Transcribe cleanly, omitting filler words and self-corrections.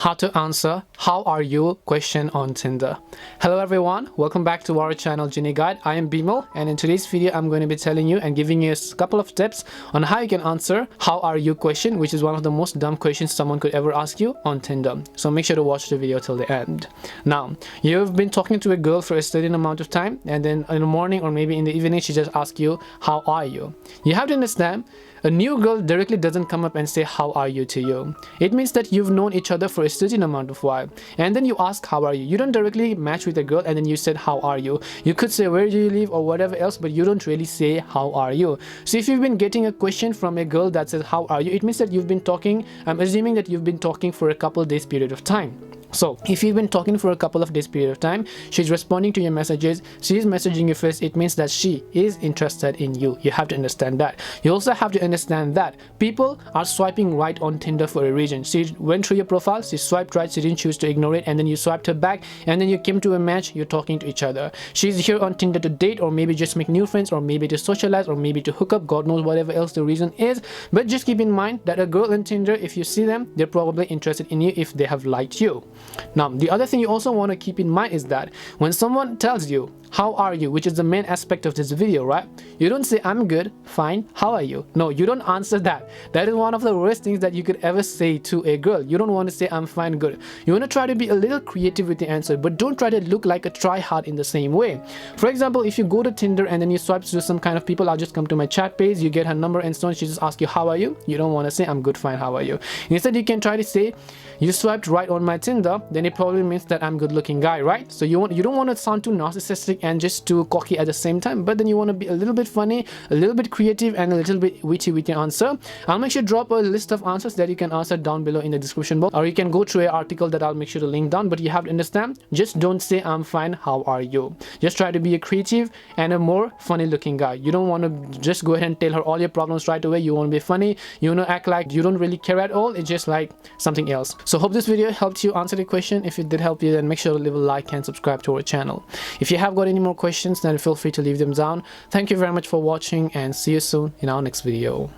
How to answer "How are you?" question on Tinder. Hello everyone, welcome back to our channel Genie Guide. I am Bimal, and in today's video I'm going to be telling you and giving you a couple of tips on how you can answer "How are you?" question, which is one of the most dumb questions someone could ever ask you on Tinder. So make sure to watch the video till the end. Now, you've been talking to a girl for a certain amount of time, and then in the morning or maybe in the evening she just asks you, "How are you?" You have to understand, a new girl directly doesn't come up and say "How are you?" to you. It means that you've known each other for a certain amount of while, and then you ask "How are you?" You don't directly match with a girl and then you said "How are you?" You could say "Where do you live?" or whatever else, but you don't really say "How are you?" So if you've been getting a question from a girl that says "How are you?" it means that you've been talking, I'm assuming that you've been talking for a couple days period of time. So if you've been talking for a couple of days period of time, she's responding to your messages, she's messaging you first, it means that she is interested in you. You have to understand that. You also have to understand that people are swiping right on Tinder for a reason. She went through your profile, she swiped right, she didn't choose to ignore it, and then you swiped her back, and then you came to a match, you're talking to each other. She's here on Tinder to date, or maybe just make new friends, or maybe to socialize, or maybe to hook up, God knows whatever else the reason is. But just keep in mind that a girl on Tinder, if you see them, they're probably interested in you if they have liked you. Now, the other thing you also want to keep in mind is that when someone tells you "How are you?", which is the main aspect of this video, right? You don't say "I'm good, fine, how are you?" No, you don't answer that. That is one of the worst things that you could ever say to a girl. You don't want to say "I'm fine, good." You want to try to be a little creative with the answer, but don't try to look like a try-hard in the same way. For example, if you go to Tinder and then you swipe through some kind of people, I'll just come to my chat page, you get her number and so on, she just asks you "How are you?" You don't want to say "I'm good, fine, how are you?" Instead, you can try to say, "You swiped right on my Tinder," then it probably means that I'm good looking guy, right? So you don't want to sound too narcissistic and just too cocky at the same time, but then you want to be a little bit funny, a little bit creative, and a little bit witty with your answer. I'll make sure to drop a list of answers that you can answer down below in the description box, or you can go through an article that I'll make sure to link down. But you have to understand, just don't say "I'm fine, how are you?" Just try to be a creative and a more funny looking guy. You don't want to just go ahead and tell her all your problems right away. You want to be funny, you want to act like you don't really care at all. It's just like something else. So hope this video helped you answer the question. If it did help you, then make sure to leave a like and subscribe to our channel. If you have got any more questions, then feel free to leave them down. Thank you very much for watching, and see you soon in our next video.